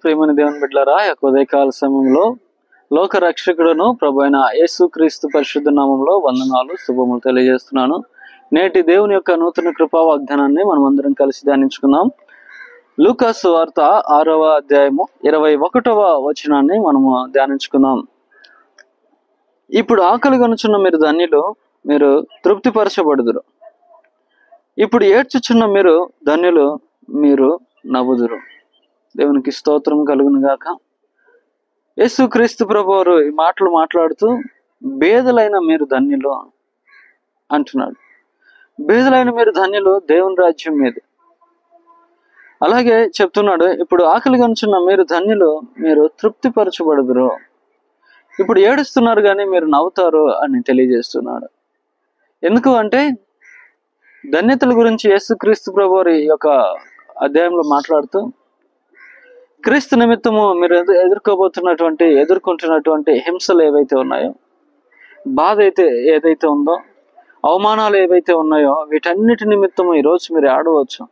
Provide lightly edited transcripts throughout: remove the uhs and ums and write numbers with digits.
ప్రేమని దేవుని బిడ్డలారా, ఉదయకాల సమయంలో లోక రక్షకుడును ప్రభు అయిన యేసుక్రీస్తు పరిశుద్ధ నామంలో వందనాలు శుభములు తెలియజేస్తున్నాను. నేటి దేవుని యొక్క నూతన కృపా వాగ్దానాన్ని మనం అందరం కలిసి ధ్యానించుకుందాం. లూకా సువార్త 6వ అధ్యాయము 21వ వచనాన్ని మనము ధ్యానించుకుందాం. ఇప్పుడు ఆకలి కొనుచున్న మీరు ధన్యులు, మీరు తృప్తిపరచబడుదురు. ఇప్పుడు ఏడ్చుచున్న మీరు ధన్యులు, మీరు నవ్వుదురు. దేవునికి స్తోత్రం కలుగును గాక. యేసుక్రీస్తు ప్రభువారు ఈ మాటలు మాట్లాడుతూ బేదలైన మీరు ధన్యులు అంటున్నాడు. బేదలైన మీరు ధన్యులు, దేవుని రాజ్యం మీద. అలాగే చెప్తున్నాడు, ఇప్పుడు ఆకలి కొనుచున్న మీరు ధన్యులు, మీరు తృప్తిపరచబడుదురు. ఇప్పుడు ఏడుస్తున్నారు కానీ మీరు నవ్వుతారు అని తెలియజేస్తున్నాడు. ఎందుకు అంటే ధన్యతల గురించి యేసుక్రీస్తు ప్రభువారు ఈ యొక్క అధ్యాయంలో మాట్లాడుతూ క్రీస్తు నిమిత్తము మీరు ఎదుర్కొంటున్నటువంటి హింసలు ఏవైతే ఉన్నాయో, బాధ ఏదైతే ఉందో, అవమానాలు ఏవైతే ఉన్నాయో, వీటన్నిటి నిమిత్తము ఈరోజు మీరు ఆడవచ్చు,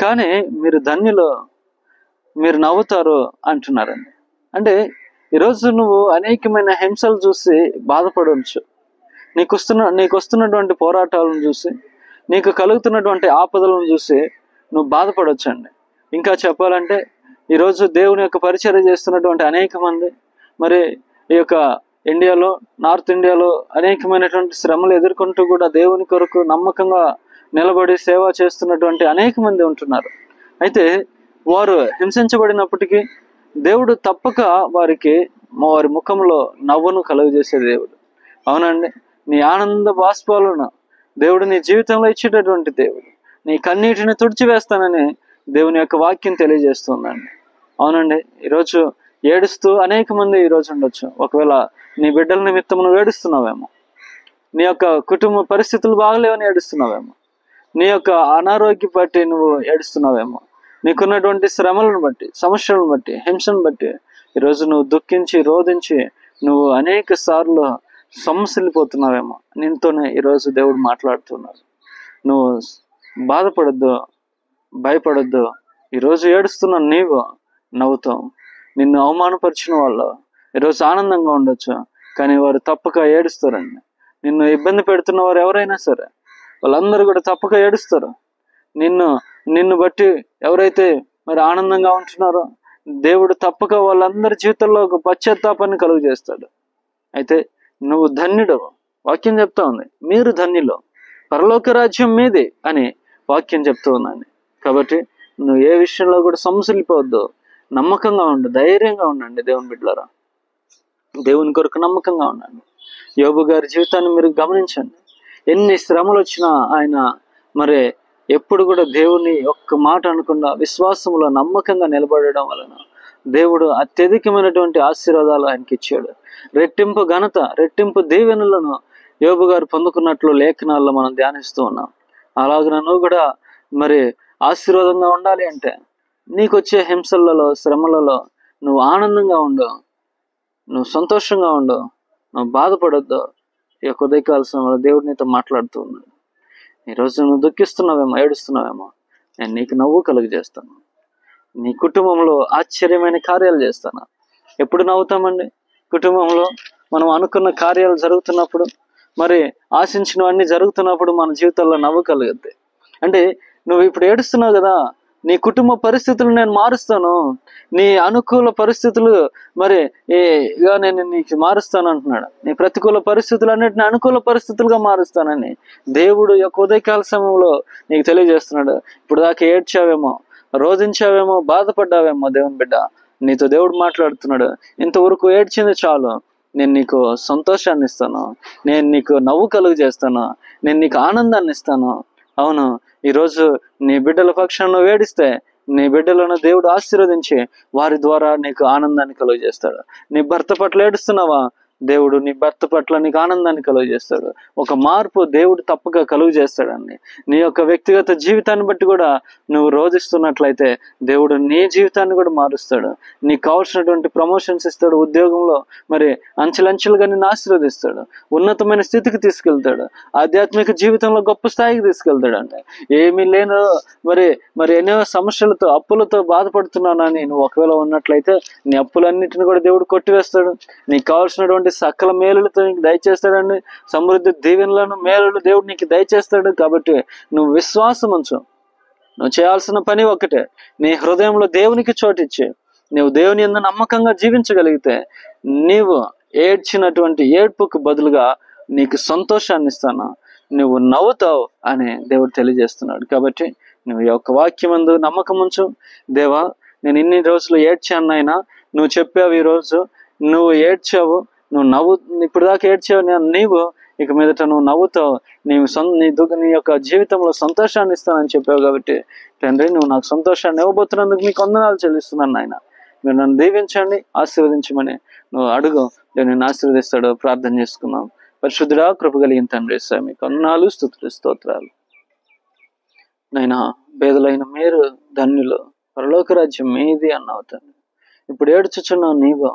కానీ మీరు ధన్యులు, మీరు నవ్వుతారు అంటున్నారండి. అంటే ఈరోజు నువ్వు అనేకమైన హింసలు చూసి బాధపడవచ్చు, నీకు వస్తున్నటువంటి పోరాటాలను చూసి, నీకు కలుగుతున్నటువంటి ఆపదలను చూసి నువ్వు బాధపడవచ్చు అండి. ఇంకా చెప్పాలంటే ఈరోజు దేవుని యొక్క పరిచర్య చేస్తున్నటువంటి అనేక మంది, మరి ఈ యొక్క ఇండియాలో, నార్త్ ఇండియాలో అనేకమైనటువంటి శ్రమలు ఎదుర్కొంటూ కూడా దేవుని కొరకు నమ్మకంగా నిలబడి సేవ చేస్తున్నటువంటి అనేక మంది ఉంటున్నారు. అయితే వారు హింసించబడినప్పటికీ దేవుడు తప్పక వారి ముఖంలో నవ్వును కలుగజేసే దేవుడు. అవునండి, నీ ఆనంద బాష్పాలను దేవుడు నీ జీవితంలో ఇచ్చేటటువంటి దేవుడు. నీ కన్నీటిని తుడిచివేస్తానని దేవుని యొక్క వాక్యం తెలియజేస్తుందండి. అవునండి, ఈరోజు ఏడుస్తూ అనేక మంది ఈరోజు ఉండొచ్చు. ఒకవేళ నీ బిడ్డల నిమిత్తం నువ్వు ఏడుస్తున్నావేమో, నీ యొక్క కుటుంబ పరిస్థితులు బాగలేవని ఏడుస్తున్నావేమో, నీ యొక్క అనారోగ్యం బట్టి నువ్వు ఏడుస్తున్నావేమో, నీకున్నటువంటి శ్రమలను బట్టి, సమస్యలను బట్టి, హింసను బట్టి ఈరోజు నువ్వు దుఃఖించి రోధించి నువ్వు అనేక సార్లు సమస్యలిపోతున్నావేమో. నీతోనే ఈరోజు దేవుడు మాట్లాడుతున్నాడు. నువ్వు బాధపడద్దు, భయపడద్దు. ఈరోజు ఏడుస్తున్న నీవు నవ్వుతావు. నిన్ను అవమానపరిచిన వాళ్ళు ఈరోజు ఆనందంగా ఉండొచ్చు, కానీ వారు తప్పక ఏడుస్తారండి. నిన్ను ఇబ్బంది పెడుతున్న వారు ఎవరైనా సరే వాళ్ళందరూ కూడా తప్పక ఏడుస్తారు. నిన్ను బట్టి ఎవరైతే మరి ఆనందంగా ఉంటున్నారో దేవుడు తప్పక వాళ్ళందరి జీవితంలో ఒక పశ్చాత్తాపాన్ని కలుగు చేస్తాడు. అయితే నువ్వు ధన్యుడు. వాక్యం చెప్తా ఉంది, మీరు ధన్యులు, పరలోక రాజ్యం మీది అని వాక్యం చెప్తూ ఉందండి. కాబట్టి నువ్వు ఏ విషయంలో కూడా సమస్యలిపోవద్దు, నమ్మకంగా ఉండు, ధైర్యంగా ఉండండి. దేవుని బిడ్డలారా, దేవుని కొరకు నమ్మకంగా ఉండండి. యోబు గారి జీవితాన్ని మీరు గమనించండి. ఎన్ని శ్రమలు వచ్చినా ఆయన మరి ఎప్పుడు కూడా దేవుని ఒక్క మాట అనకుండా విశ్వాసంలో నమ్మకంగా నిలబడడం వలన దేవుడు అత్యధికమైనటువంటి ఆశీర్వాదాలు ఆయనకి ఇచ్చాడు. రెట్టింపు ఘనత, రెట్టింపు దీవెనలను యోబు గారు పొందుకున్నట్లు లేఖనాల్లో మనం ధ్యానిస్తూ ఉన్నాం. అలాగే నువ్వు కూడా మరి ఆశీర్వాదంగా ఉండాలి అంటే నీకు వచ్చే హింసలలో, శ్రమలలో నువ్వు ఆనందంగా ఉండు, నువ్వు సంతోషంగా ఉండు, నువ్వు బాధపడొద్దు. ఈ యొక్క ఉదయకాల సమయంలో దేవుడు నీతో మాట్లాడుతూ ఉన్నాడు. ఈరోజు నువ్వు దుఃఖిస్తున్నావేమో, ఏడుస్తున్నావేమో, నేను నీకు నవ్వు కలుగజేస్తాను. నీ కుటుంబంలో ఆశ్చర్యమైన కార్యాలు చేస్తాను. ఎప్పుడు నవ్వుతామండి? కుటుంబంలో మనం అనుకున్న కార్యాలు జరుగుతున్నప్పుడు, మరి ఆశించినవన్నీ జరుగుతున్నప్పుడు మన జీవితాల్లో నవ్వు కలుగుద్ది. అంటే నువ్వు ఇప్పుడు ఏడుస్తున్నావు కదా, నీ కుటుంబ పరిస్థితులు నేను మారుస్తాను, నీ అనుకూల పరిస్థితులు మరి నేను నీకు మారుస్తాను అంటున్నాడు. నీ ప్రతికూల పరిస్థితులు అన్నిటిని అనుకూల పరిస్థితులుగా మారుస్తానని దేవుడు యొక్క ఉదయకాల సమయంలో నీకు తెలియజేస్తున్నాడు. ఇప్పుడు దాకా ఏడ్చావేమో, రోధించావేమో, బాధపడ్డావేమో, దేవుని బిడ్డ నీతో దేవుడు మాట్లాడుతున్నాడు. ఇంతవరకు ఏడ్చింది చాలు, నేను నీకు సంతోషాన్ని ఇస్తాను, నేను నీకు నవ్వు కలుగు చేస్తాను, నేను నీకు ఆనందాన్ని ఇస్తాను. అవును, ఈరోజు నీ బిడ్డల పక్షాన్ని వేడిస్తే నీ బిడ్డలను దేవుడు ఆశీర్వదించి వారి ద్వారా నీకు ఆనందాన్ని కలుగజేస్తాడు. నీ భర్త పట్ల ఏడుస్తున్నావా, దేవుడు నీ భర్త పట్ల నీకు ఆనందాన్ని కలుగు చేస్తాడు. ఒక మార్పు దేవుడు తప్పక కలుగు చేస్తాడండి. నీ యొక్క వ్యక్తిగత జీవితాన్ని బట్టి కూడా నువ్వు రోధిస్తున్నట్లయితే దేవుడు నీ జీవితాన్ని కూడా మారుస్తాడు. నీకు కావాల్సినటువంటి ప్రమోషన్స్ ఇస్తాడు. ఉద్యోగంలో మరి అంచెలంచెలుగా నిన్ను ఆశీర్వదిస్తాడు. ఉన్నతమైన స్థితికి తీసుకెళ్తాడు. ఆధ్యాత్మిక జీవితంలో గొప్ప స్థాయికి తీసుకెళ్తాడు. అంటే ఏమీ లేను మరి ఎన్నో సమస్యలతో అప్పులతో బాధపడుతున్నానని నువ్వు ఒకవేళ ఉన్నట్లయితే నీ అప్పులన్నిటిని కూడా దేవుడు కొట్టివేస్తాడు. నీకు కావాల్సినటువంటి సకల మేలులతో నీకు దయచేస్తాడండి. సమృద్ధి దీవెనలను మేలులు దేవుడు నీకు దయచేస్తాడు. కాబట్టి నువ్వు విశ్వాసం ఉంచు. నువ్వు చేయాల్సిన పని ఒక్కటే, నీ హృదయంలో దేవునికి చోటిచ్చి నువ్వు దేవుని యందు నమ్మకంగా జీవించగలిగితే నీవు ఏడ్చినటువంటి ఏడ్పుకు బదులుగా నీకు సంతోషాన్ని ఇస్తాను, నువ్వు నవ్వుతావు అని దేవుడు తెలియజేస్తున్నాడు. కాబట్టి నువ్వు ఈ యొక్క వాక్యమందు నమ్మకం ఉంచు. దేవా, నేను ఇన్ని రోజులు ఏడ్చాను నాయనా, నువ్వు చెప్పావు ఈరోజు నువ్వు ఏడ్చావు, నువ్వు ఇప్పుడు దాకా ఏడ్చావు, నీవు ఇక మీదట నువ్వు నవ్వుతావు, నీ యొక్క జీవితంలో సంతోషాన్ని ఇస్తానని చెప్పావు. కాబట్టి తండ్రి, నువ్వు నాకు సంతోషాన్ని ఇవ్వబోతున్నందుకు మీకు వందనాలు చెల్లిస్తున్నాను నాయన. మీరు నన్ను దీవించండి, ఆశీర్వదించమని నువ్వు అడుగు, నేను ఆశీర్వదిస్తాడు. ప్రార్థన చేసుకుందాం. పరిశుద్ధుడా, కృప కలిగిన తండ్రి, మీకు వందనాలు, స్తుతులు, స్తోత్రాలు. నైనా పేదలైన మీరు ధన్యులు, పరలోక రాజ్యం మీది అన్నావు తండ్రి. ఇప్పుడు ఏడ్చుచున్నావు, నీవు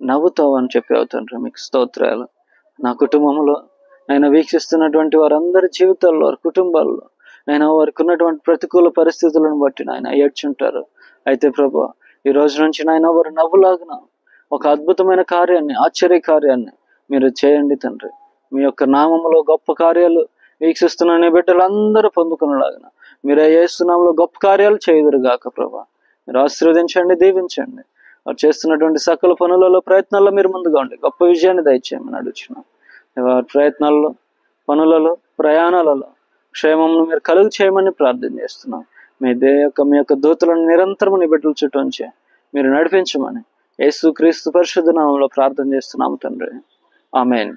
నవ్వుతావు అని చెప్పావు తండ్రి. మీకు స్తోత్రాలు. నా కుటుంబంలో నేను వీక్షిస్తున్నటువంటి వారందరి జీవితాల్లో, వారి కుటుంబాల్లో నేను వారికి ఉన్నటువంటి ప్రతికూల పరిస్థితులను బట్టి నాయన ఏడ్చుంటారు. అయితే ప్రభు, ఈ రోజు నుంచి నాయన వారు నవ్వులాగిన ఒక అద్భుతమైన కార్యాన్ని, ఆశ్చర్య కార్యాన్ని మీరు చేయండి తండ్రి. మీ యొక్క నామములో గొప్ప కార్యాలు వీక్షిస్తున్న నీ బిడ్డలందరూ పొందుకునేలాగిన మీరే యేసు నామములో గొప్ప కార్యాలు చేయుదురుగాక ప్రభా. మీరు ఆశీర్వదించండి, దీవించండి. వారు చేస్తున్నటువంటి సకల పనులలో, ప్రయత్నాల్లో మీరు ముందుగా ఉండి గొప్ప విజయాన్ని దయచేయమని అడుగుచున్నాం. వారి ప్రయత్నాల్లో, పనులలో, ప్రయాణాలలో క్షేమమును మీరు కలుగు చేయమని ప్రార్థన చేస్తున్నాం. మీ యొక్క దూతలను నిరంతరం నీ బిడ్డల చుట్టూ ఉంచి మీరు నడిపించమని యేసు క్రీస్తు పరిశుద్ధ నామములో ప్రార్థన చేస్తున్నాము తండ్రి. ఆమేన్.